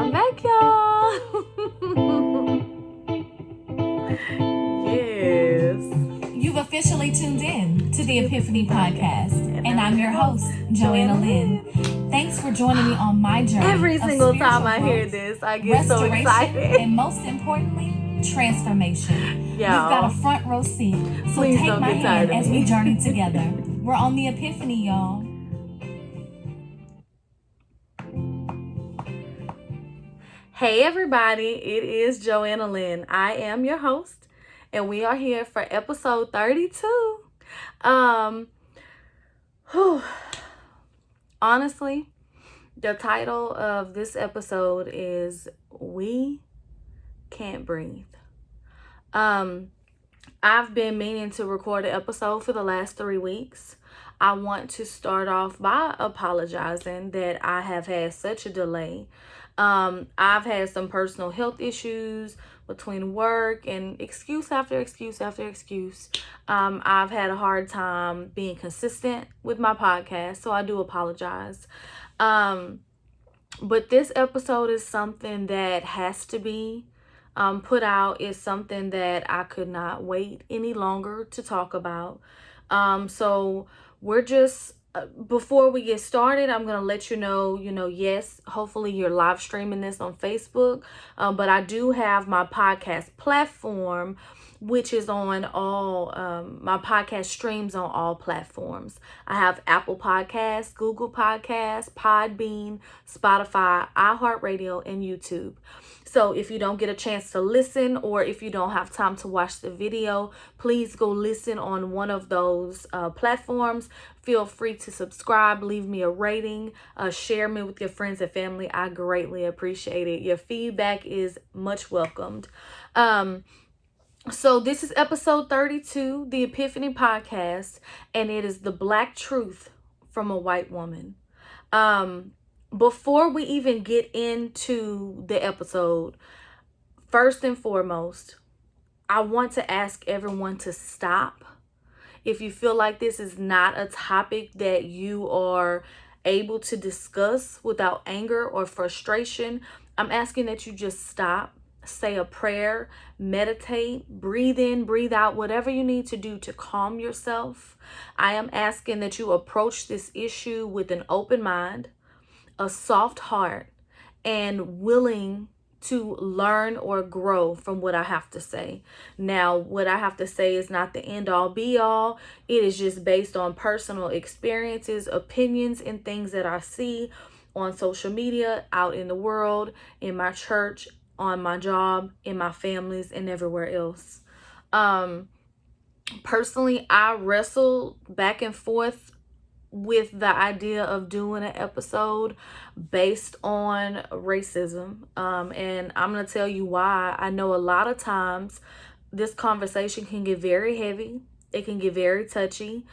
I'm back, y'all. Yes. You've officially tuned in to the Epiphany Podcast, and I'm your host, Joanna Lynn. Thanks for joining me on my journey. Every single time I growth, hear this, I get so excited. And most importantly, transformation. You've got a front row seat, so Please take don't my get tired hand of as me. we journey together. We're on the Epiphany, y'all. Hey everybody, it is Joanna Lynn. I am your host, and we are here for episode 32. Honestly, the title of this episode is We Can't Breathe. I've been meaning to record an episode for the last 3 weeks. I want to start off by apologizing that I have had such a delay. I've had some personal health issues between work and excuse after excuse after excuse. I've had a hard time being consistent with my podcast, so I do apologize. But this episode is something that has to be put out. Is something that I could not wait any longer to talk about. So we're just before we get started, I'm going to let you know, yes, hopefully you're live streaming this on Facebook, but I do have my podcast platform, which is on all, my podcast streams on all platforms. I have Apple Podcasts, Google Podcasts, Podbean, Spotify, iHeartRadio, and YouTube. So if you don't get a chance to listen, or if you don't have time to watch the video, please go listen on one of those platforms. Feel free to subscribe, leave me a rating, share me with your friends and family. I greatly appreciate it. Your feedback is much welcomed. So this is episode 32, the Epiphany Podcast, and it is the Black Truth from a White Woman. Before we even get into the episode, first and foremost, I want to ask everyone to stop. If you feel like this is not a topic that you are able to discuss without anger or frustration, I'm asking that you just stop, say a prayer, meditate, breathe in, breathe out, whatever you need to do to calm yourself. I am asking that you approach this issue with an open mind, a soft heart, and willing to learn or grow from what I have to say. Now, what I have to say is not the end all be all. It is just based on personal experiences, opinions, and things that I see on social media, out in the world, in my church, on my job, in my families, and everywhere else. Personally, I wrestle back and forth with the idea of doing an episode based on racism. And I'm going to tell you why. I know a lot of times this conversation can get very heavy. It can get very touchy.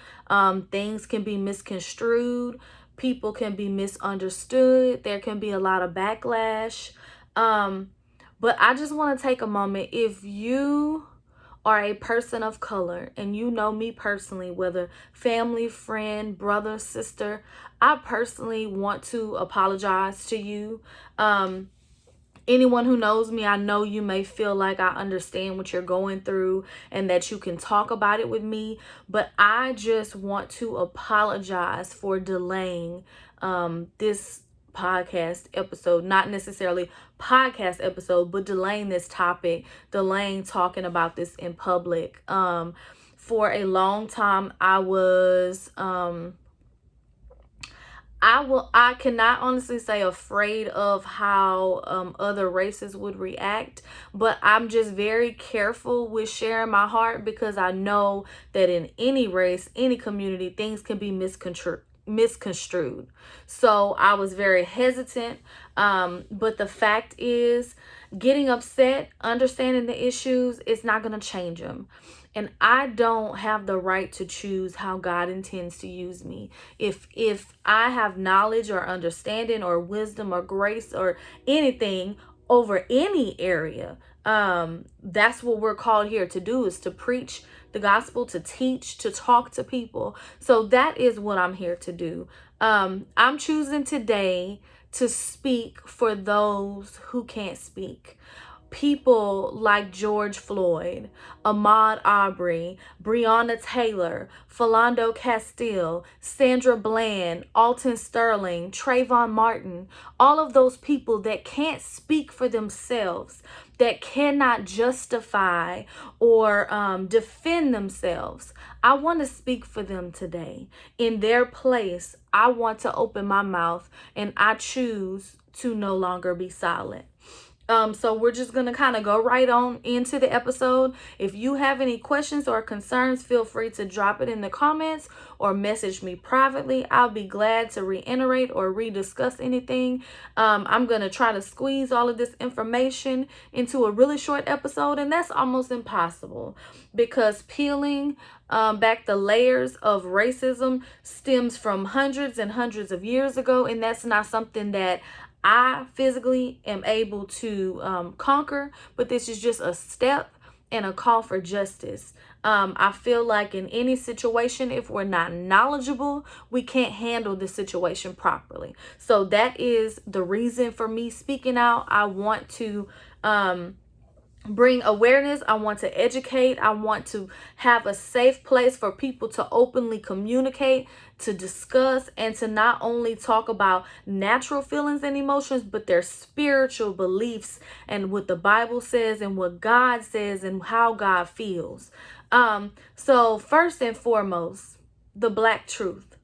Things can be misconstrued. People can be misunderstood. There can be a lot of backlash. But I just want to take a moment. If you are a person of color and you know me personally, whether family, friend, brother, sister, I personally want to apologize to you. Anyone who knows me, I know you may feel like I understand what you're going through and that you can talk about it with me, but I just want to apologize for delaying this podcast episode, not necessarily podcast episode, but delaying this topic, delaying talking about this in public. For a long time, I cannot honestly say afraid of how other races would react, but I'm just very careful with sharing my heart because I know that in any race, any community, things can be misconstrued. So I was very hesitant, but the fact is, getting upset, understanding the issues, it's not going to change them. And I don't have the right to choose how God intends to use me. If I have knowledge or understanding or wisdom or grace or anything over any area, that's what we're called here to do, is to preach the gospel, to teach, to talk to people. So that is what I'm here to do. I'm choosing today to speak for those who can't speak. People like George Floyd, Ahmaud Arbery, Breonna Taylor, Philando Castile, Sandra Bland, Alton Sterling, Trayvon Martin, all of those people that can't speak for themselves, that cannot justify or defend themselves. I want to speak for them today. In their place, I want to open my mouth, and I choose to no longer be silent. So we're just going to kind of go right on into the episode. If you have any questions or concerns, feel free to drop it in the comments or message me privately. I'll be glad to reiterate or rediscuss anything. I'm going to try to squeeze all of this information into a really short episode, and that's almost impossible because peeling back the layers of racism stems from hundreds and hundreds of years ago, and that's not something that I physically am able to conquer, but this is just a step and a call for justice. I feel like in any situation, if we're not knowledgeable, we can't handle the situation properly. So that is the reason for me speaking out. I want to bring awareness. I want to educate. I want to have a safe place for people to openly communicate, to discuss, and to not only talk about natural feelings and emotions, but their spiritual beliefs and what the Bible says and what God says and how God feels. So first and foremost, the Black truth.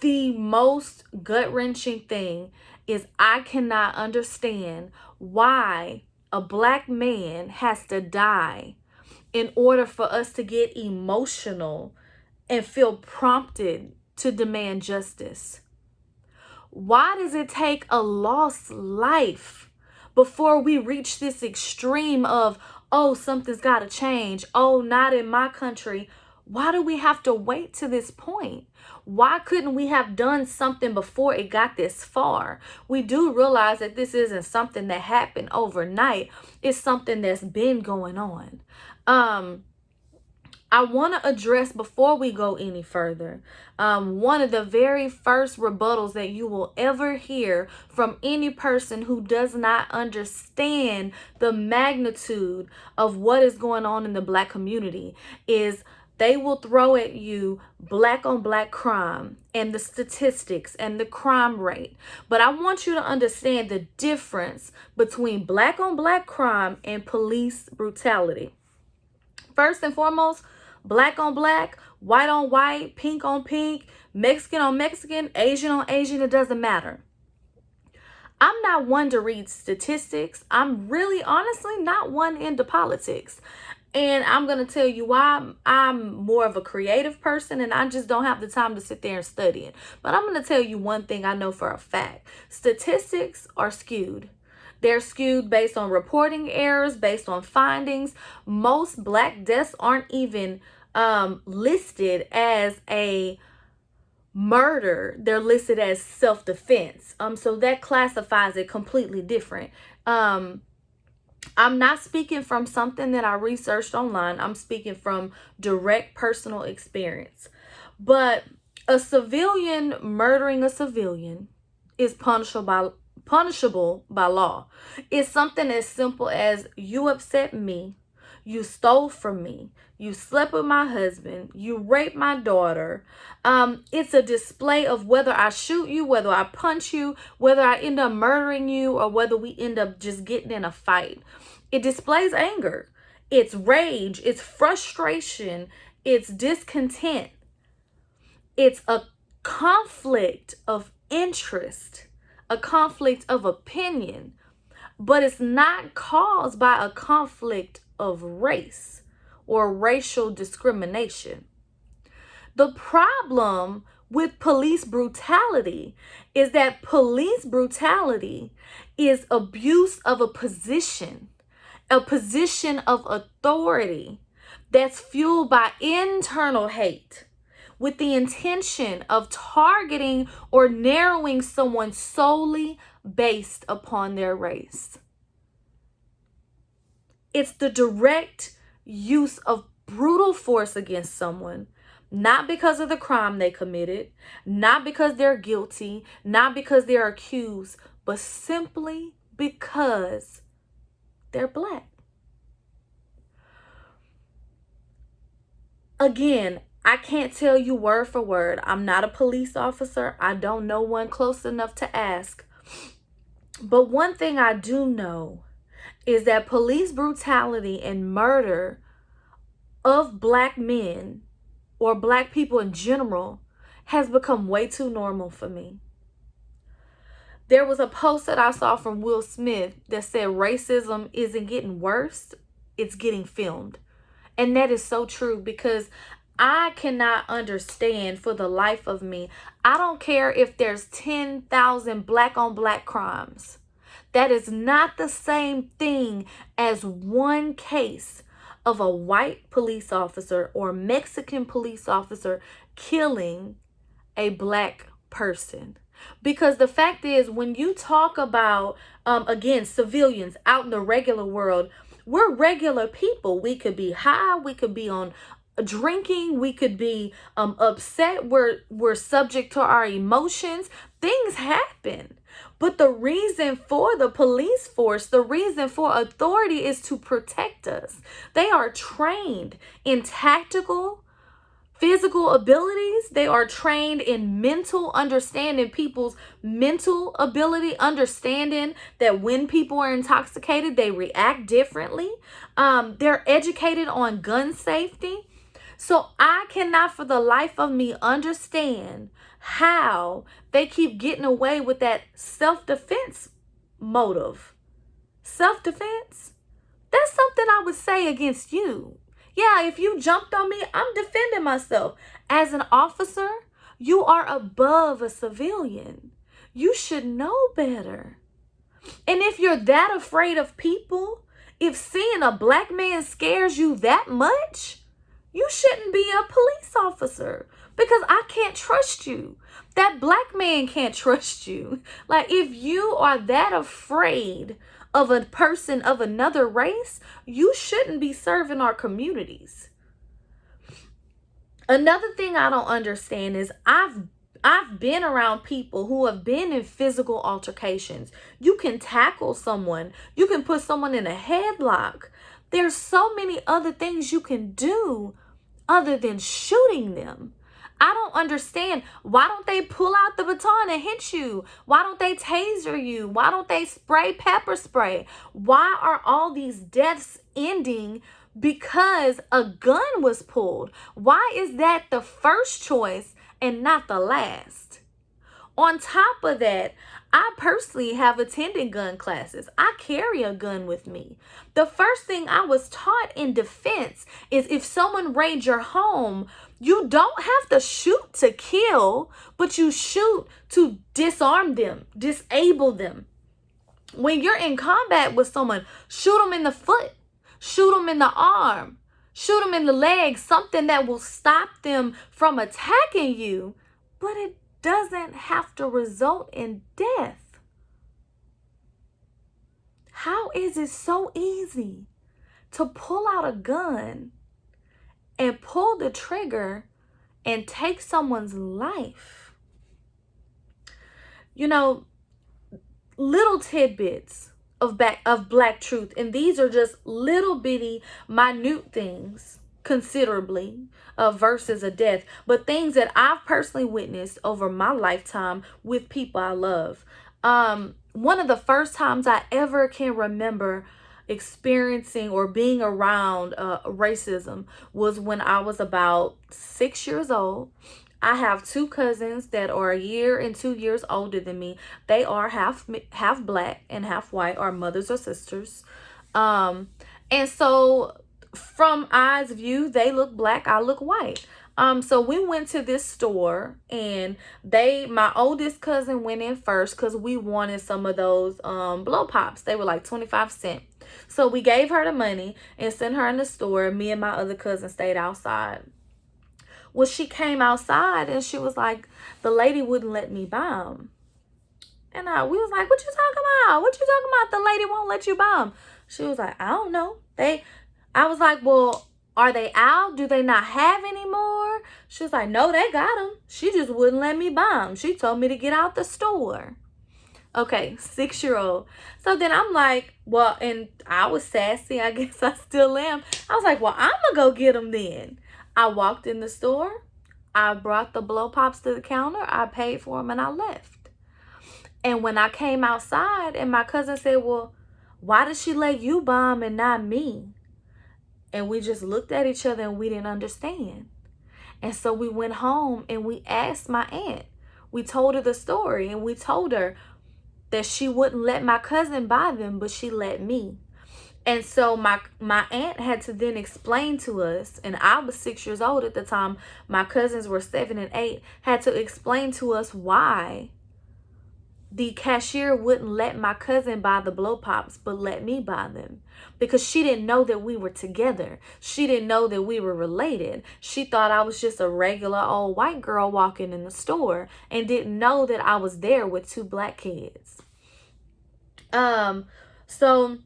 The most gut-wrenching thing is I cannot understand why a Black man has to die in order for us to get emotional and feel prompted to demand justice. Why does it take a lost life before we reach this extreme of, oh, something's got to change. Oh, not in my country. Why do we have to wait to this point? Why couldn't we have done something before it got this far? We do realize that this isn't something that happened overnight. It's something that's been going on. I want to address, before we go any further, one of the very first rebuttals that you will ever hear from any person who does not understand the magnitude of what is going on in the Black community is they will throw at you Black on Black crime and the statistics and the crime rate. But I want you to understand the difference between Black on Black crime and police brutality. First and foremost, Black on Black, white on white, pink on pink, Mexican on Mexican, Asian on Asian, it doesn't matter. I'm not one to read statistics. I'm really honestly not one into politics. And I'm going to tell you why. I'm more of a creative person and I just don't have the time to sit there and study it. But I'm going to tell you one thing I know for a fact. Statistics are skewed. They're skewed based on reporting errors, based on findings. Most Black deaths aren't even listed as a murder. They're listed as self-defense. So that classifies it completely different. I'm not speaking from something that I researched online. I'm speaking from direct personal experience. But a civilian murdering a civilian is punishable by law. It's something as simple as you upset me, you stole from me, you slept with my husband, you raped my daughter. It's a display of whether I shoot you, whether I punch you, whether I end up murdering you, or whether we end up just getting in a fight. It displays anger, it's rage, it's frustration, it's discontent. It's a conflict of interest, a conflict of opinion, but it's not caused by a conflict of race or racial discrimination. The problem with police brutality is that police brutality is abuse of a position of authority that's fueled by internal hate with the intention of targeting or narrowing someone solely based upon their race. It's the direct use of brutal force against someone Not because of the crime they committed, not because they're guilty, not because they're accused, but simply because they're Black. Again, I can't tell you word for word. I'm not a police officer. I don't know one close enough to ask. But one thing I do know is that police brutality and murder of Black men or Black people in general has become way too normal for me. There was a post that I saw from Will Smith that said racism isn't getting worse, it's getting filmed. And that is so true, because I cannot understand for the life of me. I don't care if there's 10,000 Black on Black crimes. That is not the same thing as one case of a white police officer or Mexican police officer killing a Black person. Because the fact is, when you talk about, again, civilians out in the regular world, we're regular people. We could be high, we could be on drinking, we could be upset, we're subject to our emotions. Things happen. But the reason for the police force, the reason for authority is to protect us. They are trained in tactical, physical abilities. They are trained in mental understanding, people's mental ability, understanding that when people are intoxicated, they react differently. They're educated on gun safety. So I cannot for the life of me understand how they keep getting away with that self-defense motive. Self-defense? That's something I would say against you. Yeah, if you jumped on me, I'm defending myself. As an officer, you are above a civilian. You should know better. And if you're that afraid of people, if seeing a Black man scares you that much, you shouldn't be a police officer, because I can't trust you. That Black man can't trust you. Like, if you are that afraid of a person of another race, you shouldn't be serving our communities. Another thing I don't understand is I've been around people who have been in physical altercations. You can tackle someone. You can put someone in a headlock. There's so many other things you can do other than shooting them. I don't understand. Why don't they pull out the baton and hit you? Why don't they taser you? Why don't they spray pepper spray? Why are all these deaths ending because a gun was pulled? Why is that the first choice and not the last? On top of that, I personally have attended gun classes. I carry a gun with me. The first thing I was taught in defense is if someone raids your home, you don't have to shoot to kill, but you shoot to disarm them, disable them. When you're in combat with someone, shoot them in the foot, shoot them in the arm, shoot them in the leg, something that will stop them from attacking you, but it doesn't have to result in death. How is it so easy to pull out a gun and pull the trigger and take someone's life? You know, little tidbits of Black truth, and these are just little bitty minute things considerably versus a death, but things that I've personally witnessed over my lifetime with people I love. One of the first times I ever can remember experiencing or being around racism was when I was about 6 years old. I have two cousins that are a year and 2 years older than me. They are half Black and half white. Our mothers are sisters. And so from eyes view, they look Black, I look white. So we went to this store, and my oldest cousin went in first because we wanted some of those blow pops. They were like 25 cents. So we gave her the money and sent her in the store. Me and my other cousin stayed outside. Well, she came outside and she was like, the lady wouldn't let me buy them. And we was like, what you talking about? What you talking about? The lady won't let you buy them. She was like, I don't know. I was like, well, Are they out? Do they not have any more? She was like, no, they got them. She just wouldn't let me buy them. She told me to get out the store. Okay, 6-year-old. So then I'm like, well, and I was sassy. I guess I still am. I was like, well, I'm going to go get them then. I walked in the store. I brought the blow pops to the counter. I paid for them and I left. And when I came outside and my cousin said, well, why did she let you buy them and not me? And we just looked at each other and we didn't understand. And so we went home and we asked my aunt. We told her the story and we told her that she wouldn't let my cousin buy them, but she let me. And so my aunt had to then explain to us, and I was 6 years old at the time, my cousins were 7 and 8, had to explain to us why the cashier wouldn't let my cousin buy the blow pops, but let me buy them. Because she didn't know that we were together. She didn't know that we were related. She thought I was just a regular old white girl walking in the store and didn't know that I was there with 2 black kids. So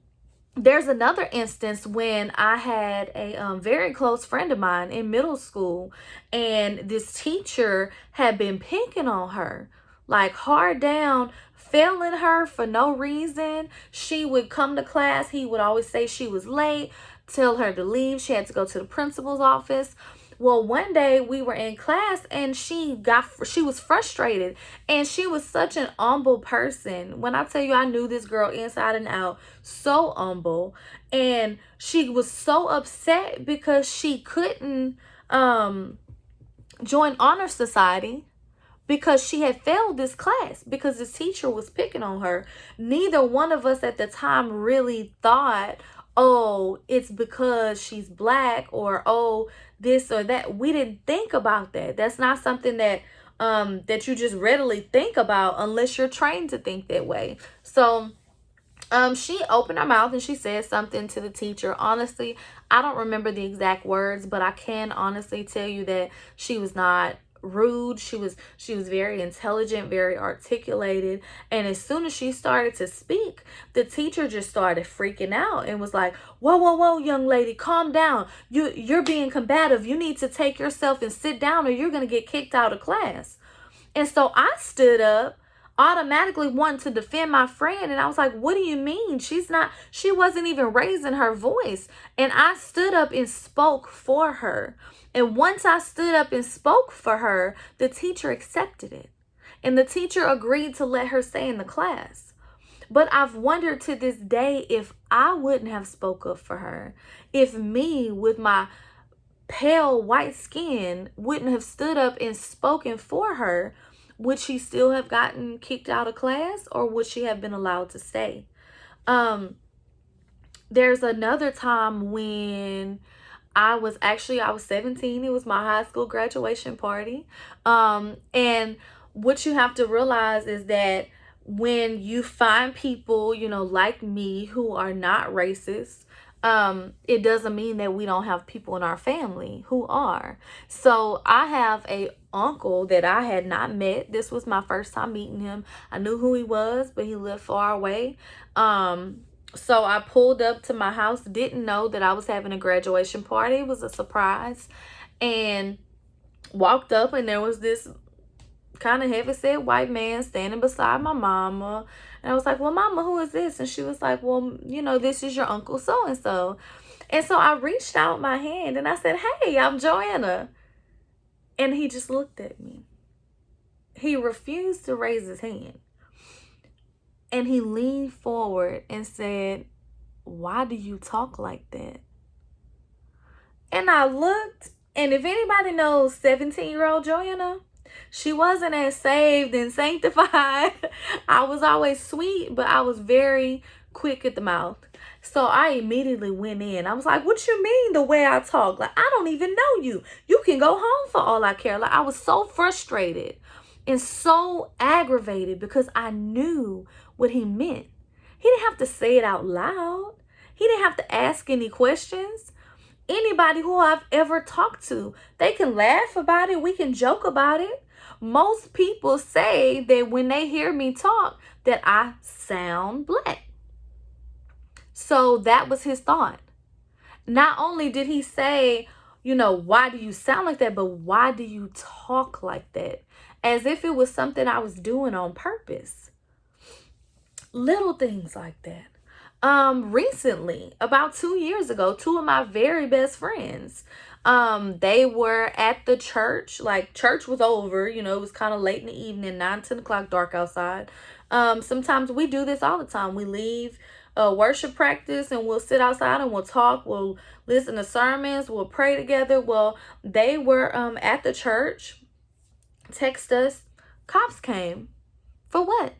there's another instance when I had a very close friend of mine in middle school, and this teacher had been picking on her, like hard down, failing her for no reason. She would come to class. He would always say she was late, tell her to leave. She had to go to the principal's office. Well, one day we were in class and she was frustrated, and she was such an humble person. When I tell you, I knew this girl inside and out, so humble. And she was so upset because she couldn't join honor society because she had failed this class because this teacher was picking on her. Neither one of us at the time really thought, oh, it's because she's black, or oh, this or that. We didn't think about that. That's not something that that you just readily think about unless you're trained to think that way. So she opened her mouth and she said something to the teacher. Honestly, I don't remember the exact words, but I can honestly tell you that she was not rude. She was very intelligent, very articulated. And as soon as she started to speak, the teacher just started freaking out and was like, whoa, young lady, calm down. You're being combative. You need to take yourself and sit down, or you're going to get kicked out of class. And so I stood up, automatically wanting to defend my friend. And I was like, what do you mean? She wasn't even raising her voice. And I stood up and spoke for her. And once I stood up and spoke for her, the teacher accepted it. And the teacher agreed to let her stay in the class. But I've wondered to this day if I wouldn't have spoke up for her, if me with my pale white skin wouldn't have stood up and spoken for her, would she still have gotten kicked out of class, or would she have been allowed to stay? There's another time when I was 17. It was my high school graduation party. And what you have to realize is that when you find people, like me, who are not racist, it doesn't mean that we don't have people in our family who are. So I have a uncle that I had not met. This was my first time meeting him. I knew who he was, but he lived far away. So I pulled up to my house, didn't know that I was having a graduation party. It was a surprise. And walked up, and there was this kind of heavy-set white man standing beside my mama. And I was like, well, mama, who is this? And she was like, well, this is your uncle so-and-so. And so I reached out my hand and I said, hey, I'm Joanna. And he just looked at me. He refused to raise his hand. And he leaned forward and said, why do you talk like that? And I looked, and if anybody knows 17-year-old Joanna, she wasn't as saved and sanctified. I was always sweet, but I was very quick at the mouth. So I immediately went in. I was like, what you mean the way I talk? Like, I don't even know you. You can go home for all I care. Like, I was so frustrated and so aggravated because I knew what he meant. He didn't have to say it out loud. He didn't have to ask any questions. Anybody who I've ever talked to, they can laugh about it. We can joke about it. Most people say that when they hear me talk, that I sound black. So that was his thought. Not only did he say, why do you sound like that, but why do you talk like that? As if it was something I was doing on purpose. Little things like that. Recently, about 2 years ago, two of my very best friends, they were at the church. Like, church was over, it was kind of late in the evening, 9-10 o'clock, dark outside. Sometimes we do this all the time. We leave worship practice and we'll sit outside and we'll talk, we'll listen to sermons, we'll pray together. Well, they were at the church, text us, cops came. For what?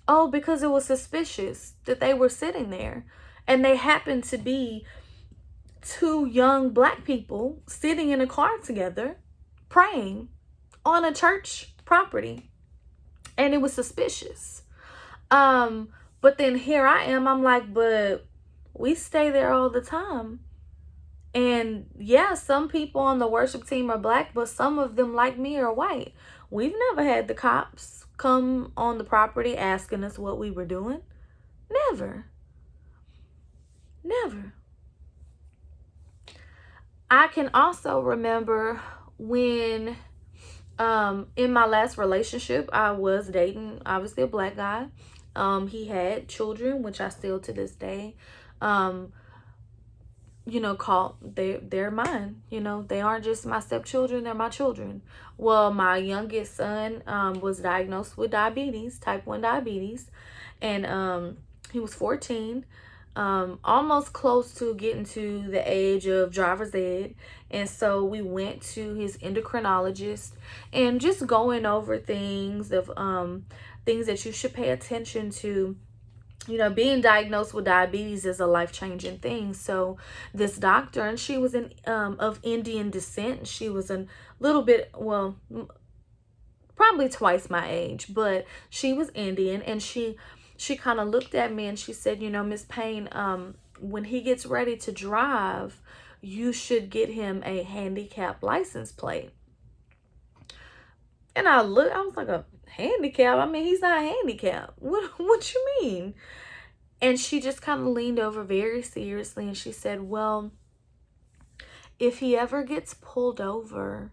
Oh, because it was suspicious that they were sitting there, and they happened to be two young Black people sitting in a car together praying on a church property, and it was suspicious. But then here I am, I'm like, but we stay there all the time. And yeah, some people on the worship team are Black, but some of them, like me, are white. We've never had the cops come on the property asking us what we were doing. Never. I can also remember when in my last relationship, I was dating, obviously, a Black guy. He had children, which I still to this day call they're mine. They aren't just my stepchildren, they're my children. Well, my youngest son was diagnosed with diabetes, type 1 diabetes, and he was 14, almost close to getting to the age of driver's ed. And so we went to his endocrinologist and just going over things of things that you should pay attention to. Being diagnosed with diabetes is a life-changing thing. So this doctor, and she was of Indian descent. She was a little bit, well, probably twice my age, but she was Indian, and she kind of looked at me and she said, Miss Payne, when he gets ready to drive, you should get him a handicap license plate. And I was like, a handicap? I mean, he's not handicapped. What you mean? And she just kind of leaned over very seriously and she said, well, if he ever gets pulled over,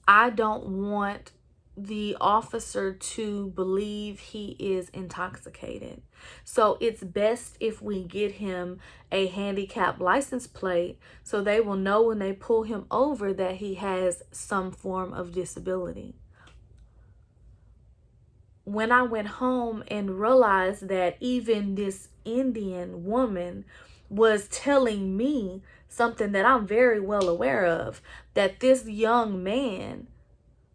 I don't want the officer to believe he is intoxicated. So it's best if we get him a handicap license plate so they will know when they pull him over that he has some form of disability. When I went home and realized that even this Indian woman was telling me something that I'm very well aware of, that this young man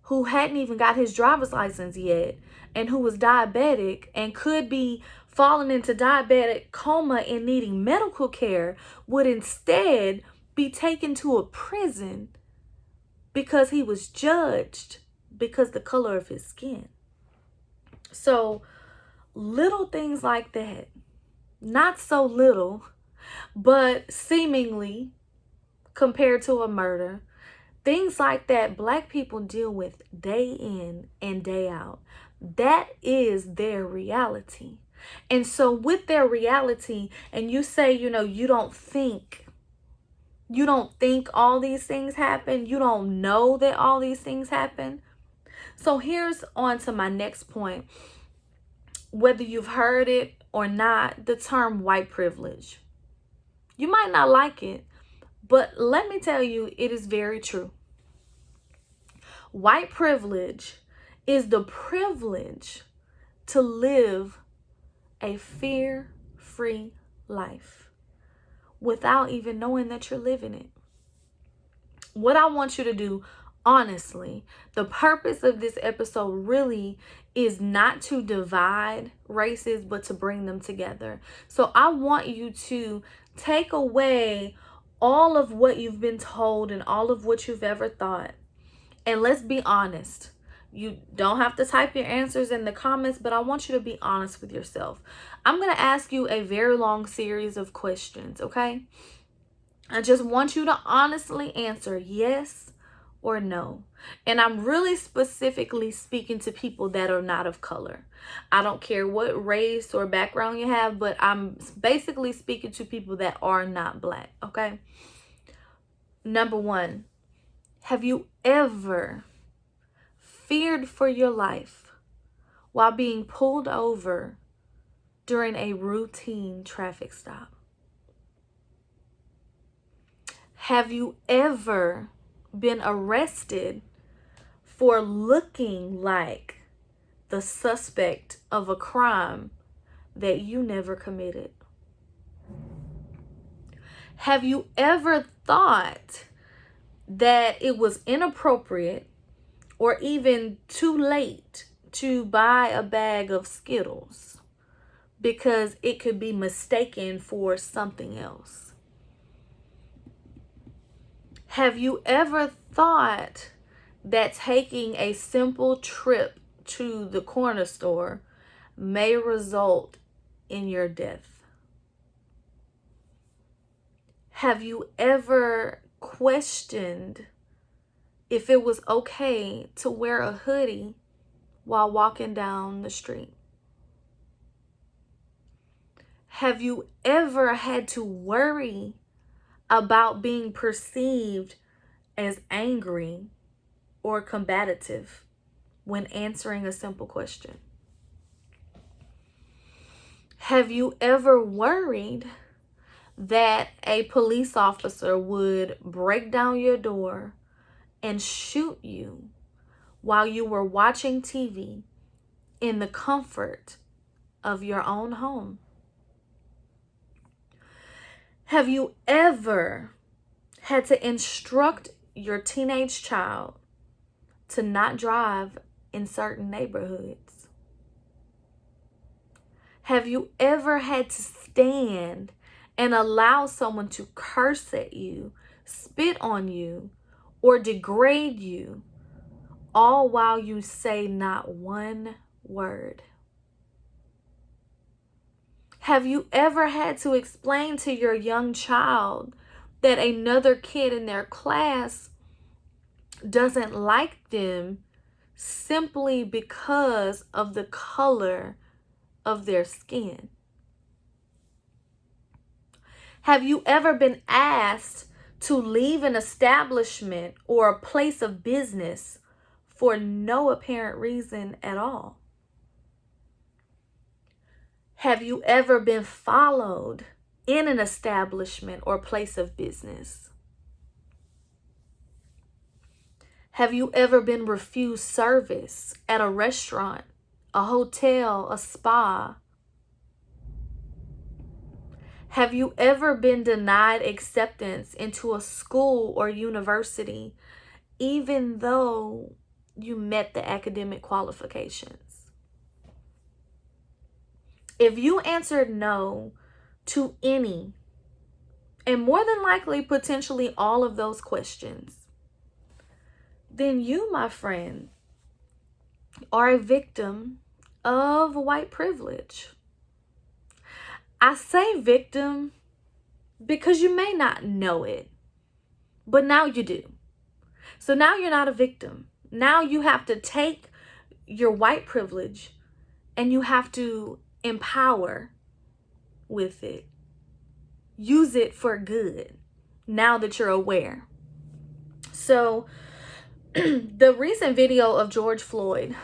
who hadn't even got his driver's license yet and who was diabetic and could be falling into diabetic coma and needing medical care would instead be taken to a prison because he was judged because the color of his skin. So little things like that, not so little, but seemingly compared to a murder, things like that Black people deal with day in and day out. That is their reality. And so with their reality, and you say, you don't think all these things happen. You don't know that all these things happen. So here's on to my next point. Whether you've heard it or not, the term white privilege. You might not like it, but let me tell you, it is very true. White privilege is the privilege to live a fear-free life without even knowing that you're living it. What I want you to do, honestly, the purpose of this episode really is not to divide races, but to bring them together. So I want you to take away all of what you've been told and all of what you've ever thought. And let's be honest. You don't have to type your answers in the comments, but I want you to be honest with yourself. I'm going to ask you a very long series of questions, okay? I just want you to honestly answer yes or no. And I'm really specifically speaking to people that are not of color. I don't care what race or background you have, but I'm basically speaking to people that are not black, okay? Number one, have you ever feared for your life while being pulled over during a routine traffic stop? Have you ever been arrested for looking like the suspect of a crime that you never committed? Have you ever thought that it was inappropriate or even too late to buy a bag of Skittles because it could be mistaken for something else? Have you ever thought that taking a simple trip to the corner store may result in your death? Have you ever questioned if it was okay to wear a hoodie while walking down the street? Have you ever had to worry about being perceived as angry or combative when answering a simple question? Have you ever worried that a police officer would break down your door and shoot you while you were watching TV in the comfort of your own home? Have you ever had to instruct your teenage child to not drive in certain neighborhoods? Have you ever had to stand and allow someone to curse at you, spit on you, or degrade you, all while you say not one word? Have you ever had to explain to your young child that another kid in their class doesn't like them simply because of the color of their skin? Have you ever been asked to leave an establishment or a place of business for no apparent reason at all? Have you ever been followed in an establishment or place of business? Have you ever been refused service at a restaurant, a hotel, a spa? Have you ever been denied acceptance into a school or university, even though you met the academic qualifications? If you answered no to any, and more than likely, potentially all of those questions, then you, my friend, are a victim of white privilege. I say victim because you may not know it, but now you do. So now you're not a victim. Now you have to take your white privilege and you have to empower with it. Use it for good now that you're aware. So the recent video of George Floyd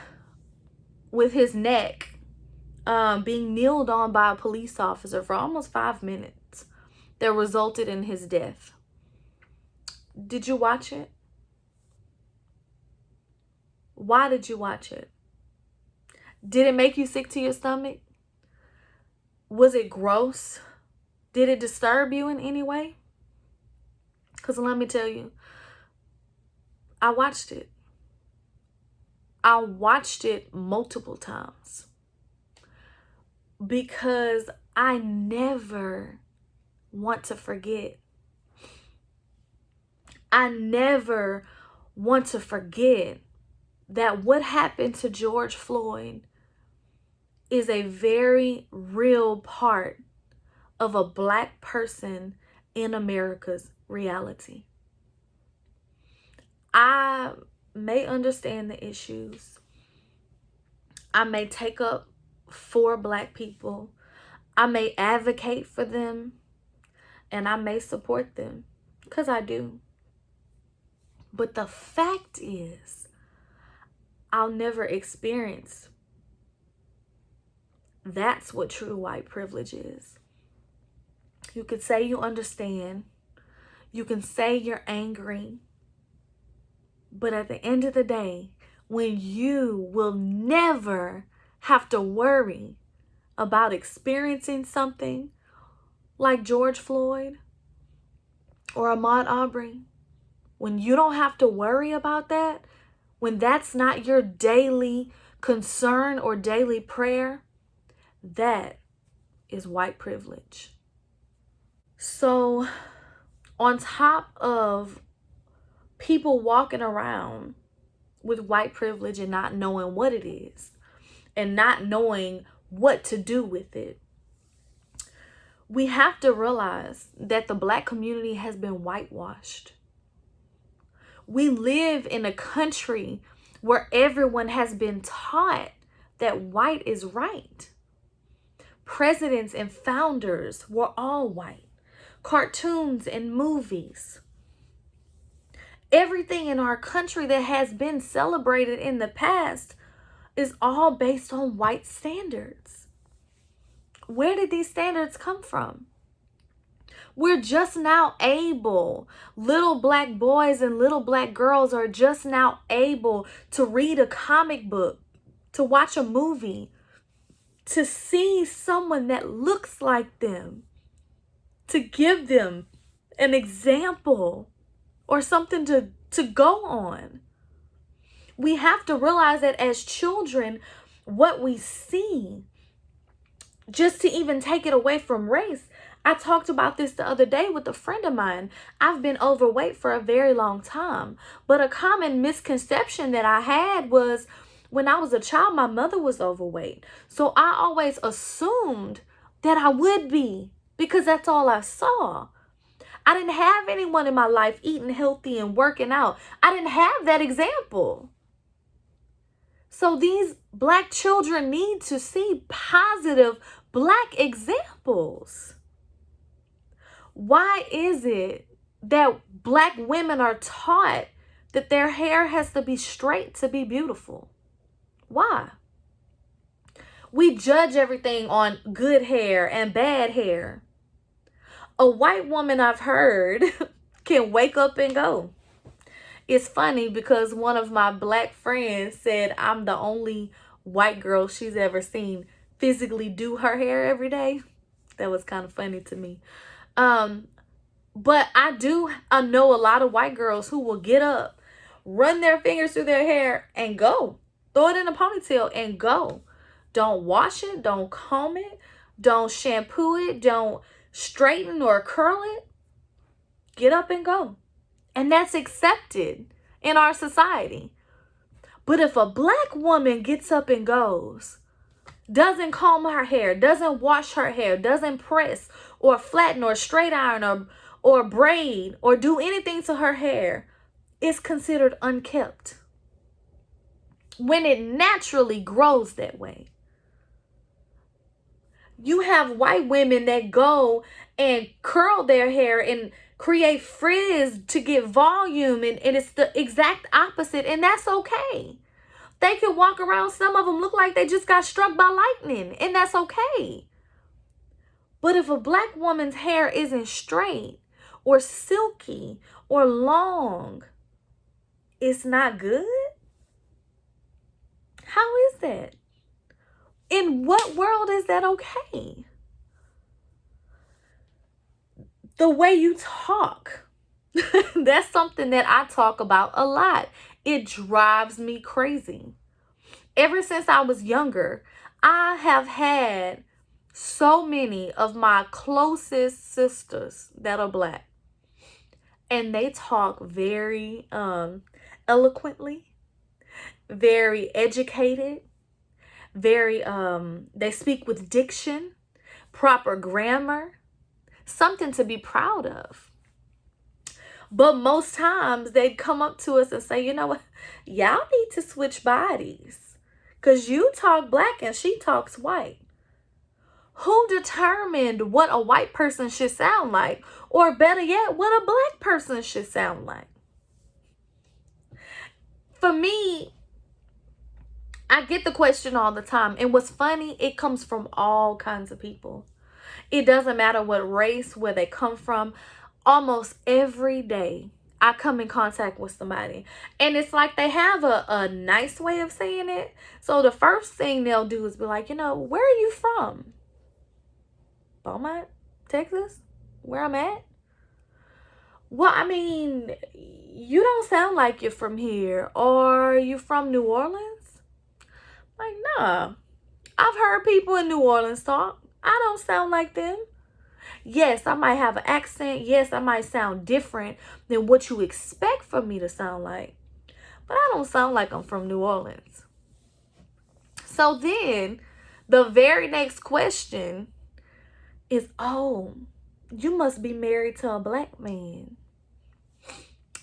with his neck being kneeled on by a police officer for almost 5 minutes that resulted in his death. Did you watch it? Why did you watch it? Did it make you sick to your stomach? Was it gross? Did it disturb you in any way? Because let me tell you, I watched it. I watched it multiple times because I never want to forget. I never want to forget that what happened to George Floyd is a very real part of a Black person in America's reality. I may understand the issues. I may take up for Black people. I may advocate for them. And I may support them. Because I do. But the fact is, I'll never experience. That's what true white privilege is. You could say you understand. You can say you're angry. But at the end of the day, when you will never have to worry about experiencing something like George Floyd or Ahmaud Arbery, when you don't have to worry about that, when that's not your daily concern or daily prayer, that is white privilege. So, on top of people walking around with white privilege and not knowing what it is and not knowing what to do with it, we have to realize that the Black community has been whitewashed. We live in a country where everyone has been taught that white is right. Presidents and founders were all white. Cartoons and movies. Everything in our country that has been celebrated in the past is all based on white standards. Where did these standards come from? We're just now able, little Black boys and little Black girls are just now able to read a comic book, to watch a movie, to see someone that looks like them, to give them an example or something to go on. We have to realize that as children, what we see, just to even take it away from race, I talked about this the other day with a friend of mine. I've been overweight for a very long time, but a common misconception that I had was when I was a child, my mother was overweight. So I always assumed that I would be because that's all I saw. I didn't have anyone in my life eating healthy and working out. I didn't have that example. So these Black children need to see positive Black examples. Why is it that Black women are taught that their hair has to be straight to be beautiful? Why? We judge everything on good hair and bad hair. A white woman, I've heard, can wake up and go. It's funny because one of my Black friends said I'm the only white girl she's ever seen physically do her hair every day. That was kind of funny to me. But I know a lot of white girls who will get up, run their fingers through their hair and go. Throw it in a ponytail and go. Don't wash it. Don't comb it. Don't shampoo it. Don't straighten or curl it. Get up and go. And that's accepted in our society. But if a Black woman gets up and goes, doesn't comb her hair, doesn't wash her hair, doesn't press or flatten or straight iron or braid or do anything to her hair, it's considered unkept. When it naturally grows that way. You have white women that go and curl their hair and create frizz to get volume, and it's the exact opposite, and that's okay. They can walk around, some of them look like they just got struck by lightning, and that's okay. But if a Black woman's hair isn't straight or silky or long, it's not good? How is that? In what world is that okay? The way you talk. That's something that I talk about a lot. It drives me crazy. Ever since I was younger, I have had so many of my closest sisters that are Black. And they talk very eloquently, very educated, they speak with diction, proper grammar, something to be proud of. But most times they'd come up to us and say, you know what, y'all need to switch bodies. Because you talk black and she talks white. Who determined what a white person should sound like? Or better yet, what a black person should sound like? For me, I get the question all the time. And what's funny, it comes from all kinds of people. It doesn't matter what race, where they come from. Almost every day, I come in contact with somebody. And it's like they have a nice way of saying it. So the first thing they'll do is be like, where are you from? Beaumont, Texas? Where I'm at? Well, I mean, you don't sound like you're from here. Or are you from New Orleans? Like, nah. I've heard people in New Orleans talk. I don't sound like them. Yes, I might have an accent. Yes, I might sound different than what you expect for me to sound like. But I don't sound like I'm from New Orleans. So then, the very next question is, oh, you must be married to a black man.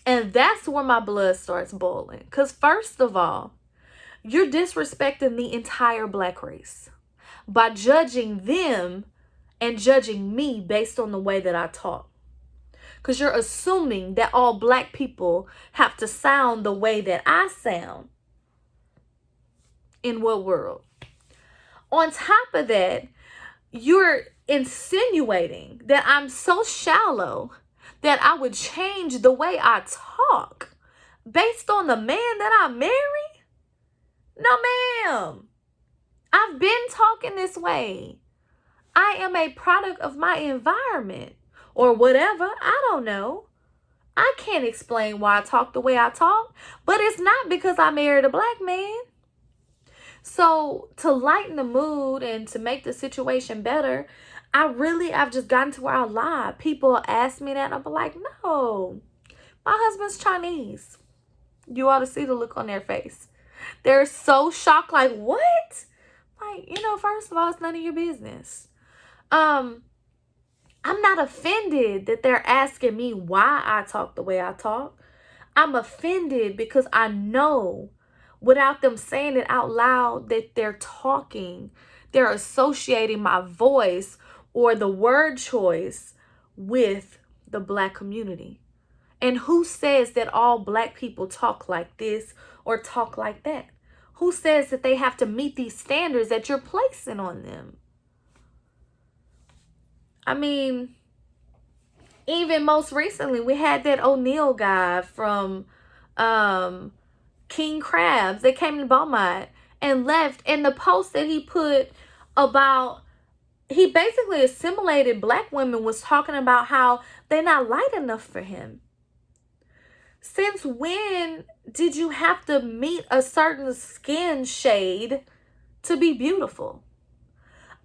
And that's where my blood starts boiling. Because first of all, you're disrespecting the entire black race by judging them and judging me based on the way that I talk. Because you're assuming that all black people have to sound the way that I sound. In what world? On top of that, you're insinuating that I'm so shallow that I would change the way I talk based on the man that I marry? No, ma'am. I've been talking this way. I am a product of my environment or whatever. I don't know. I can't explain why I talk the way I talk, but it's not because I married a black man. So to lighten the mood and to make the situation better, I've just gotten to where I lie. People ask me that and I'm like, no, my husband's Chinese. You ought to see the look on their face. They're so shocked, like, what? Like, first of all, it's none of your business. I'm not offended that they're asking me why I talk the way I talk. I'm offended because I know without them saying it out loud that they're associating my voice or the word choice with the black community. And who says that all black people talk like this or talk like that? Who says that they have to meet these standards that you're placing on them? I mean, even most recently, we had that O'Neal guy from King Crabs that came to Beaumont and left. And the post that he put about, he basically assimilated black women, was talking about how they're not light enough for him. Since when did you have to meet a certain skin shade to be beautiful?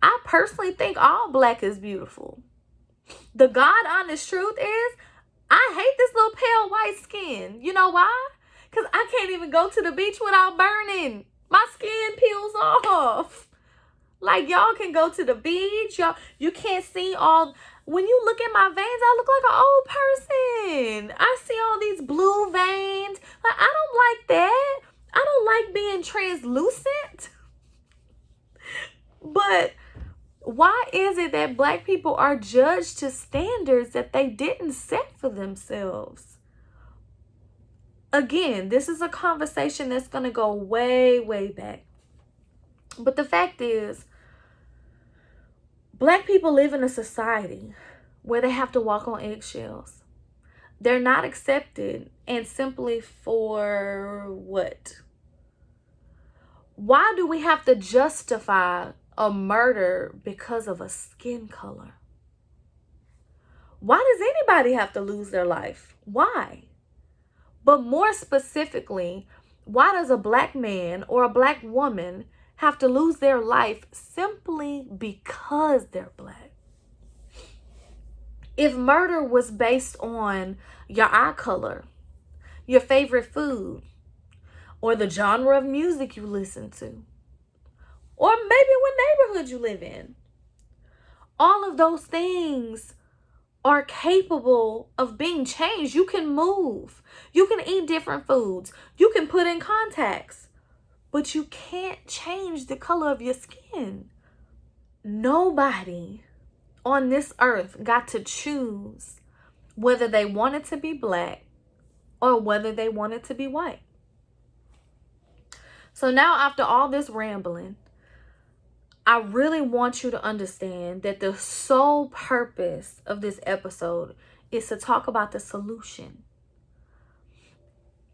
I personally think all black is beautiful. The God honest truth is, I hate this little pale white skin. You know why? Because I can't even go to the beach without burning. My skin peels off. Like, y'all can go to the beach. You can't see all. When you look at my veins, I look like an old person. I see all these blue veins. Like, I don't like that. I don't like being translucent. But why is it that black people are judged to standards that they didn't set for themselves? Again, this is a conversation that's going to go way, way back. But the fact is, black people live in a society where they have to walk on eggshells. They're not accepted, and simply for what? Why do we have to justify a murder because of a skin color? Why does anybody have to lose their life? Why? But more specifically, why does a black man or a black woman have to lose their life simply because they're black? If murder was based on your eye color, your favorite food, or the genre of music you listen to, or maybe what neighborhood you live in, all of those things are capable of being changed. You can move. You can eat different foods. You can put in contacts. But you can't change the color of your skin. Nobody on this earth got to choose whether they wanted to be black or whether they wanted to be white. So now, after all this rambling, I really want you to understand that the sole purpose of this episode is to talk about the solution.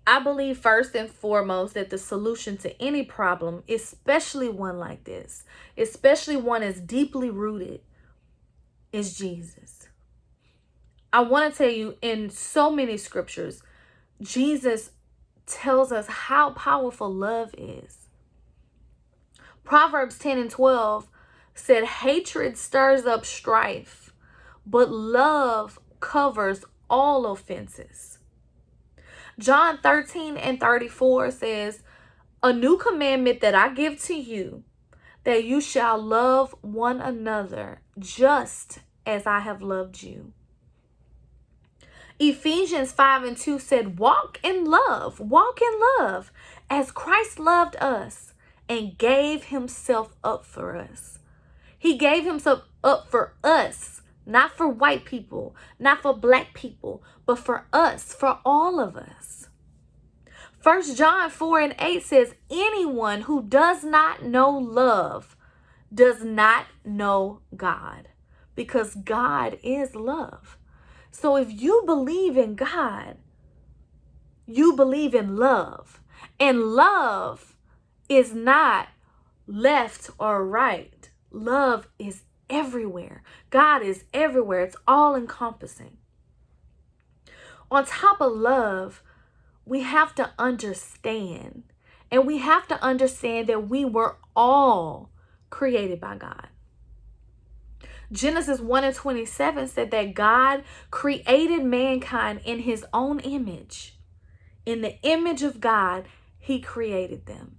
I believe first and foremost that the solution to any problem, especially one like this, especially one as deeply rooted, is Jesus. I want to tell you, in so many scriptures, Jesus tells us how powerful love is. Proverbs 10:12 said, hatred stirs up strife, but love covers all offenses. John 13:34 says, a new commandment that I give to you, that you shall love one another just as I have loved you. Ephesians 5:2 said, walk in love, as Christ loved us and gave himself up for us. He gave himself up for us, not for white people, not for black people, but for us, for all of us. 1 John 4:8 says, anyone who does not know love does not know God, because God is love. So if you believe in God, you believe in love. And love is not left or right. Love is everywhere. God is everywhere. It's all encompassing. On top of love, we have to understand. And we have to understand that we were all created by God. Genesis 1:27 said that God created mankind in his own image. In the image of God, he created them.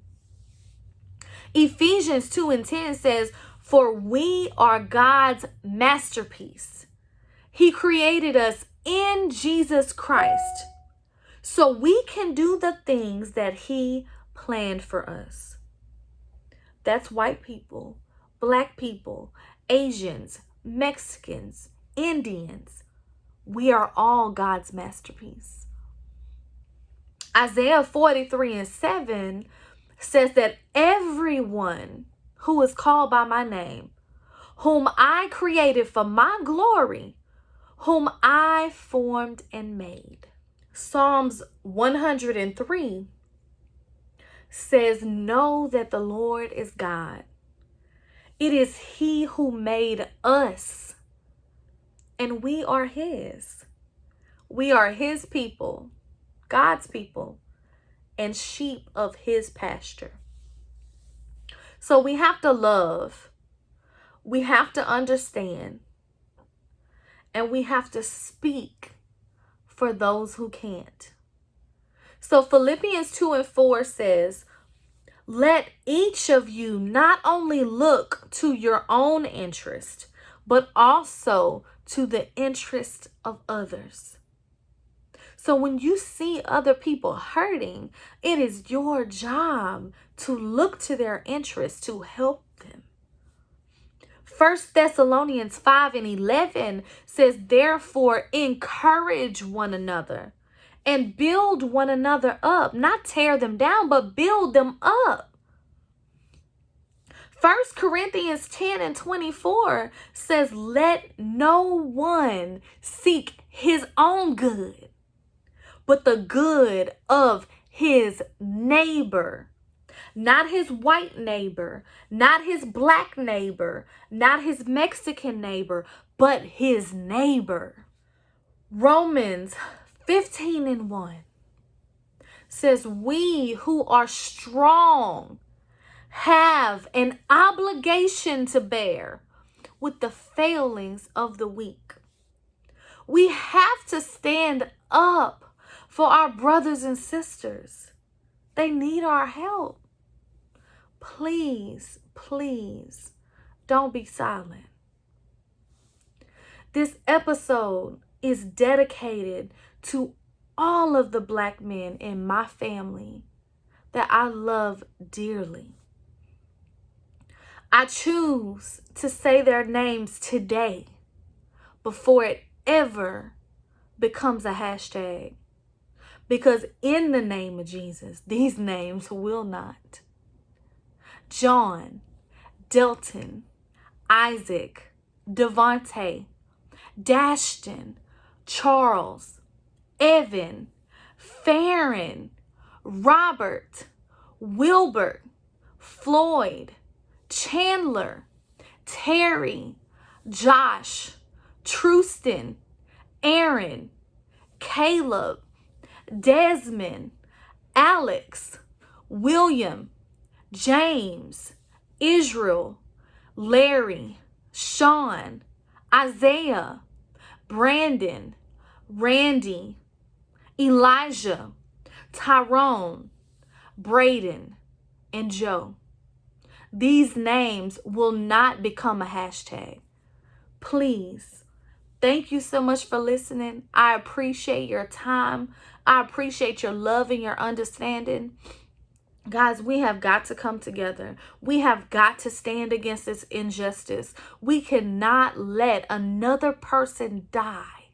Ephesians 2:10 says, for we are God's masterpiece. He created us in Jesus Christ, so we can do the things that he planned for us. That's white people, black people, Asians, Mexicans, Indians. We are all God's masterpiece. Isaiah 43:7 says that everyone who is called by my name, whom I created for my glory, whom I formed and made. Psalms 103 says, know that the Lord is God. It is he who made us, and we are his. We are his people, God's people, and sheep of his pasture. So we have to love, we have to understand, and we have to speak for those who can't. So Philippians 2:4 says, let each of you not only look to your own interest, but also to the interest of others. So when you see other people hurting, it is your job to look to their interests, to help them. 1 Thessalonians 5:11 says, therefore encourage one another and build one another up, not tear them down, but build them up. 1 Corinthians 10:24 says, let no one seek his own good, but the good of his neighbor. Not his white neighbor, not his black neighbor, not his Mexican neighbor, but his neighbor. Romans 15:1 says, we who are strong have an obligation to bear with the failings of the weak. We have to stand up for our brothers and sisters. They need our help. Please, please, don't be silent. This episode is dedicated to all of the Black men in my family that I love dearly. I choose to say their names today before it ever becomes a hashtag. Because in the name of Jesus, these names will not. John, Delton, Isaac, Devontae, Dashton, Charles, Evan, Farron, Robert, Wilbert, Floyd, Chandler, Terry, Josh, Trustin, Aaron, Caleb, Desmond, Alex, William, James, Israel, Larry, Sean, Isaiah, Brandon, Randy, Elijah, Tyrone, Braden, and Joe. These names will not become a hashtag. Please, thank you so much for listening. I appreciate your time. I appreciate your love and your understanding. Guys, we have got to come together. We have got to stand against this injustice. We cannot let another person die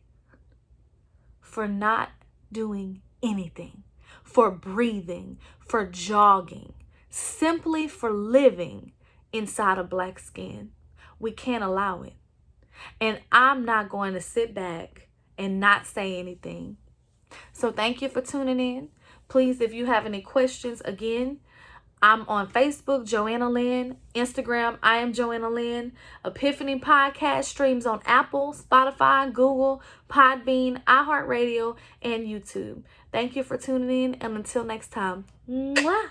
for not doing anything, for breathing, for jogging, simply for living inside of Black skin. We can't allow it. And I'm not going to sit back and not say anything. So thank you for tuning in. Please, if you have any questions, again, I'm on Facebook, Joanna Lynn. Instagram, I am Joanna Lynn. Epiphany Podcast streams on Apple, Spotify, Google, Podbean, iHeartRadio, and YouTube. Thank you for tuning in, and until next time. Mwah!